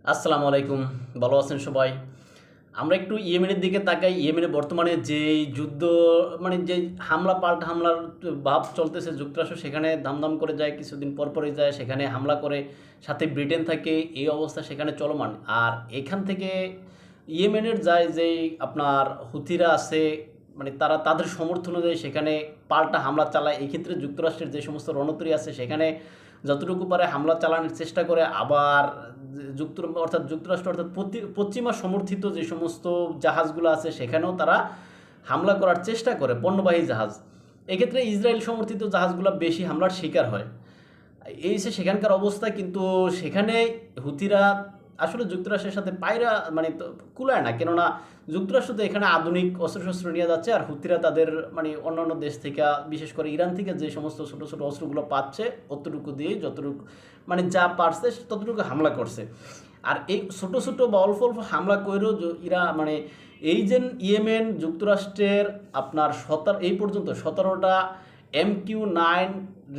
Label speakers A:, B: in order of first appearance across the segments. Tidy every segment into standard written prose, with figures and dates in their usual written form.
A: আসসালামু আলাইকুম। ভালো আছেন সবাই? আমরা একটু ইয়েমেনের দিকে তাকাই। ইয়েমেনে বর্তমানে যেই যুদ্ধ যেই হামলা পাল্টা হামলার ভাব চলতেছে যুক্তরাষ্ট্র সেখানে দাম করে যায়, কিছুদিন পরপরই যায়, সেখানে হামলা করে, সাথে ব্রিটেন থাকে। এই অবস্থা সেখানে চলমান। আর এখান থেকে ইয়েমেনের যায় যেই আপনার হুথিরা আছে, তারা তাদের সমর্থন অনুযায়ী সেখানে পাল্টা হামলা চালায়। এই ক্ষেত্রে যুক্তরাষ্ট্রের যে সমস্ত রণতরী আছে সেখানে যতটুকু পারে হামলা চালানোর চেষ্টা করে। আবার যুক্তরাষ্ট্র অর্থাৎ পশ্চিমা সমর্থিত যে সমস্ত জাহাজগুলো আছে সেখানেও তারা হামলা করার চেষ্টা করে, পণ্যবাহী জাহাজ। এক্ষেত্রে ইসরায়েল সমর্থিত জাহাজগুলো বেশি হামলার শিকার হয়। এই যে সেখানকার অবস্থা, কিন্তু সেখানে হুথিরা আসলে যুক্তরাষ্ট্রের সাথে পায়রা কুলায় না, কেননা যুক্তরাষ্ট্র তো এখানে আধুনিক অস্ত্রশস্ত্র নিয়ে যাচ্ছে, আর হুথিরা তাদের অন্যান্য দেশ থেকে, বিশেষ করে ইরান থেকে যে সমস্ত ছোটো ছোটো অস্ত্রগুলো পাচ্ছে, অতটুকু দিয়েই যতটুকু যা পারছে ততটুকু হামলা করছে। আর এই ছোটো ছোটো বা অল্প অল্প হামলা করেও ইরা এই যে ইয়েমেন যুক্তরাষ্ট্রের আপনার এই পর্যন্ত 17টা MQ-9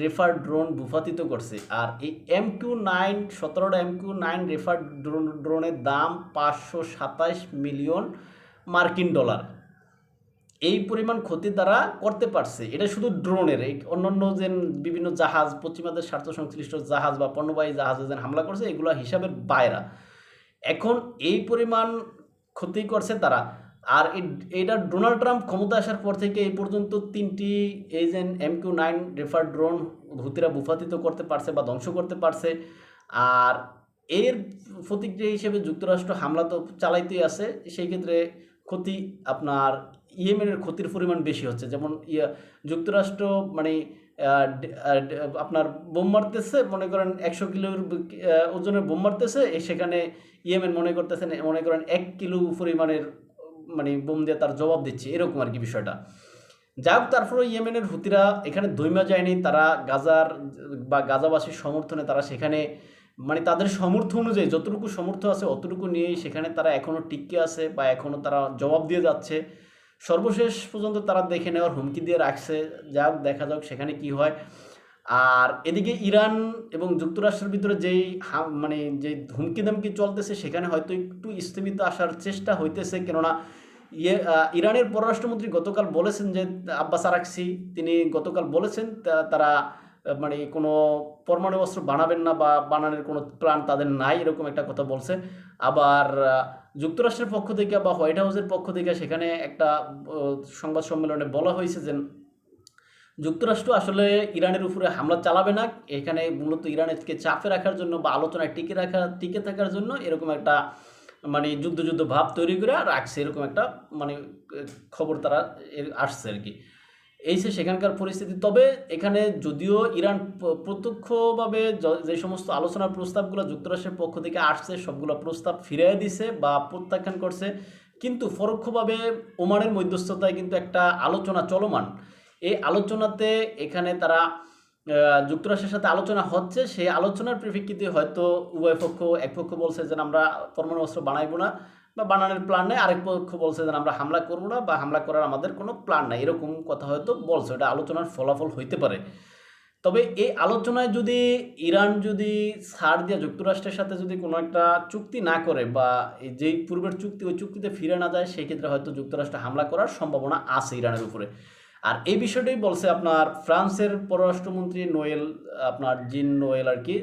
A: রেফার ড্রোন ভূপাতিত করছে। আর এই MQ-9, 17টা MQ-9 রেফার ড্রোনের দাম $527 মিলিয়ন। এই পরিমাণ ক্ষতি তারা করতে পারছে। এটা শুধু ড্রোনের, এই অন্যান্য যে বিভিন্ন জাহাজ, পশ্চিমাদের স্বার্থ সংশ্লিষ্ট জাহাজ বা পণ্যবাহী জাহাজে যে হামলা করছে, এগুলো হিসাবের বাইরা। এখন এই পরিমাণ ক্ষতি করছে তারা। আর এইটা ডোনাল্ড ট্রাম্প ক্ষমতা আসার পর থেকে এই পর্যন্ত 3টি এই যে MQ-9 রেফার ড্রোন হুতিরা ভূপাতিত করতে পারছে বা ধ্বংস করতে পারছে। আর এর প্রতিক্রিয়া হিসেবে যুক্তরাষ্ট্র হামলা তো চালাইতেই আছে। সেই ক্ষেত্রে ক্ষতি আপনার ইয়েমেনের ক্ষতির পরিমাণ বেশি হচ্ছে। যেমন যুক্তরাষ্ট্র আপনার বোম মারতেছে, মনে করেন 100 কিলোর ওজনের বোম মারতেছে, সেখানে ইয়েমেন মনে করেন 1 কিলো পরিমাণের বোম দিয়ে তার জবাব দিচ্ছে, এরকম আর কি বিষয়টা। যাক, তারপরে ইয়েমেনের হুতিরা এখানে দৈমা যায়নি। তারা গাজার বা গাজাবাসীর সমর্থনে তারা সেখানে তাদের সমর্থ অনুযায়ী যতটুকু সমর্থ আছে অতটুকু নিয়েই সেখানে তারা এখনও টিকে আছে বা এখনও তারা জবাব দিয়ে যাচ্ছে। সর্বশেষ পর্যন্ত তারা দেখে নেওয়ার হুমকি দিয়ে রাখছে। যাক, দেখা যাক সেখানে কি হয়। আর এদিকে ইরান এবং যুক্তরাষ্ট্রের ভিতরে যে হুমকি দামকি চলতেছে, সেখানে হয়তো একটু স্থিমিত আসার চেষ্টা হইতেছে। কেননা ইরানের পররাষ্ট্রমন্ত্রী গতকাল বলেছেন যে, আব্বাস আরাকসি, তিনি গতকাল বলেছেন তারা কোনো পরমাণু অস্ত্র বানাবেন না বা বানানোর কোনো প্ল্যান তাদের নাই, এরকম একটা কথা বলছে। আবার যুক্তরাষ্ট্রের পক্ষ থেকে বা হোয়াইট হাউসের পক্ষ থেকে সেখানে একটা সংবাদ সম্মেলনে বলা হয়েছে যে যুক্তরাষ্ট্র আসলে ইরানের উপরে হামলা চালাবে না। এখানে মূলত ইরানকে চাপে রাখার জন্য বা আলোচনায় টিকে থাকার জন্য এরকম একটা যুদ্ধ ভাব তৈরি করে রাখছে, এরকম একটা মানে খবর তারা আসছে আর কি। এই যে সেখানকার পরিস্থিতি। তবে এখানে যদিও ইরান প্রত্যক্ষভাবে যে সমস্ত আলোচনার প্রস্তাবগুলো যুক্তরাষ্ট্রের পক্ষ থেকে আসছে সবগুলো প্রস্তাব ফিরিয়ে দিছে বা প্রত্যাখ্যান করছে, কিন্তু পরোক্ষভাবে ওমানের মধ্যস্থতায় কিন্তু একটা আলোচনা চলমান। এই আলোচনাতে এখানে তারা যুক্তরাষ্ট্রের সাথে আলোচনা হচ্ছে। সেই আলোচনার প্রেক্ষিতে হয়তো উভয় পক্ষ, এক পক্ষ বলছে যে আমরা পরমাণু অস্ত্র বানাইবো না বা বানানোর প্ল্যান নেই, আরেক পক্ষ বলছে যে আমরা হামলা করবো না বা হামলা করার আমাদের কোনো প্ল্যান নাই, এরকম কথা হয়তো বলছে। এটা আলোচনার ফলাফল হইতে পারে। তবে এই আলোচনায় যদি ইরান ছাড় দিয়ে যুক্তরাষ্ট্রের সাথে যদি কোনো একটা চুক্তি না করে বা যেই পূর্বের চুক্তি ওই চুক্তিতে ফিরে না যায়, সেই ক্ষেত্রে হয়তো যুক্তরাষ্ট্র হামলা করার সম্ভাবনা আছে ইরানের উপরে। আর এই বিষয়টাই বলছে আপনার ফ্রান্সের পররাষ্ট্রমন্ত্রী নোয়েল, আপনার জিন নোয়েল আর কি,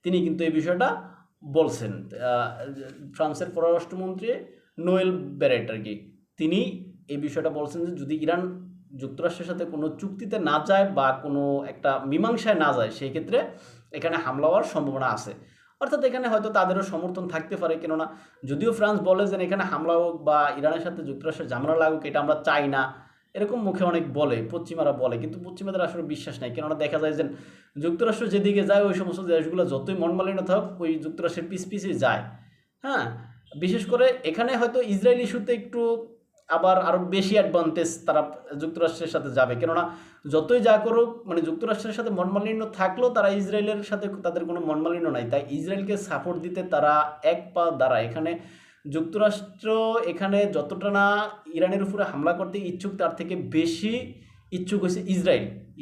A: তিনি কিন্তু এই বিষয়টা বলছেন। ফ্রান্সের পররাষ্ট্রমন্ত্রী নোয়েল বেরেট আর কি, তিনি এই বিষয়টা বলছেন যে যদি ইরান যুক্তরাষ্ট্রের সাথে কোনো চুক্তিতে না যায় বা কোনো একটা মীমাংসায় না যায়, সেই ক্ষেত্রে এখানে হামলা হওয়ার সম্ভাবনা আছে। অর্থাৎ এখানে হয়তো তাদেরও সমর্থন থাকতে পারে। কেননা যদিও ফ্রান্স বলে যে এখানে হামলা হোক বা ইরানের সাথে যুক্তরাষ্ট্রের ঝামেলা লাগুক, এটা আমরা চাই না, এরকম মুখে অনেক বলে, পশ্চিমারা বলে, কিন্তু পশ্চিমাদের আসলে বিশ্বাস নাই। কেননা দেখা যায় যে যুক্তরাষ্ট্র যেদিকে যায় ওই সমস্ত দেশগুলো যতই মনমালিন্য থাক ওই যুক্তরাষ্ট্রের পিছিয়ে যায়। হ্যাঁ, বিশেষ করে এখানে হয়তো ইসরায়েল ইস্যুতে একটু আবার আরও বেশি অ্যাডভান্টেজ তারা যুক্তরাষ্ট্রের সাথে যাবে। কেননা যতই যা করুক যুক্তরাষ্ট্রের সাথে মনমালিন্য থাকলেও তারা ইসরায়েলের সাথে তাদের কোনো মনমালিন্য নাই, তাই ইসরায়েলকে সাপোর্ট দিতে তারা এক পা দাঁড়ায়। এখানে যুক্তরাষ্ট্র এখানে যতটা না ইরানের উপরে হামলা করতে ইচ্ছুক, তার থেকে বেশি ইচ্ছুক হয়েছে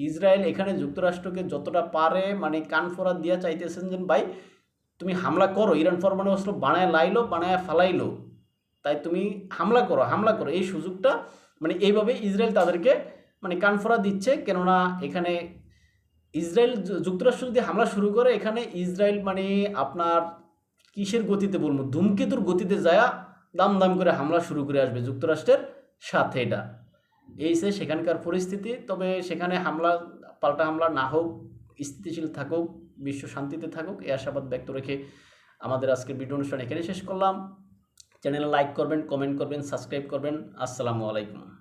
A: ইসরায়েল। এখানে যুক্তরাষ্ট্রকে যতটা পারে কান ফোড়া দিয়া চাইতেছেন যে ভাই তুমি হামলা করো, ইরান পরমাণু অস্ত্র বানায় লাইলো, বানায় ফালাইলো, তাই তুমি হামলা করো, এই সুযোগটা মানে এইভাবে ইসরায়েল তাদেরকে মানে কানফরা দিচ্ছে। কেননা এখানে ইসরায়েল যুক্তরাষ্ট্র যদি হামলা শুরু করে, এখানে ইসরায়েল মানে আপনার কিসের গতিতে বলবো, ধূমকেতুর গতিতে যায়া দাম দাম করে হামলা শুরু করে আসবে যুক্তরাষ্ট্রের সাথে। এটা এই সে সেখানকার পরিস্থিতি। তবে সেখানে পাল্টা হামলা না হোক, স্থিতিশীল থাকুক, বিশ্ব শান্তিতে থাকুক, এই আশাবাদ ব্যক্ত রেখে আমাদের আজকের ভিডিও অনুষ্ঠান এখানে শেষ করলাম। চ্যানেলে লাইক করবেন, কমেন্ট করবেন, সাবস্ক্রাইব করবেন। আসসালামু আলাইকুম।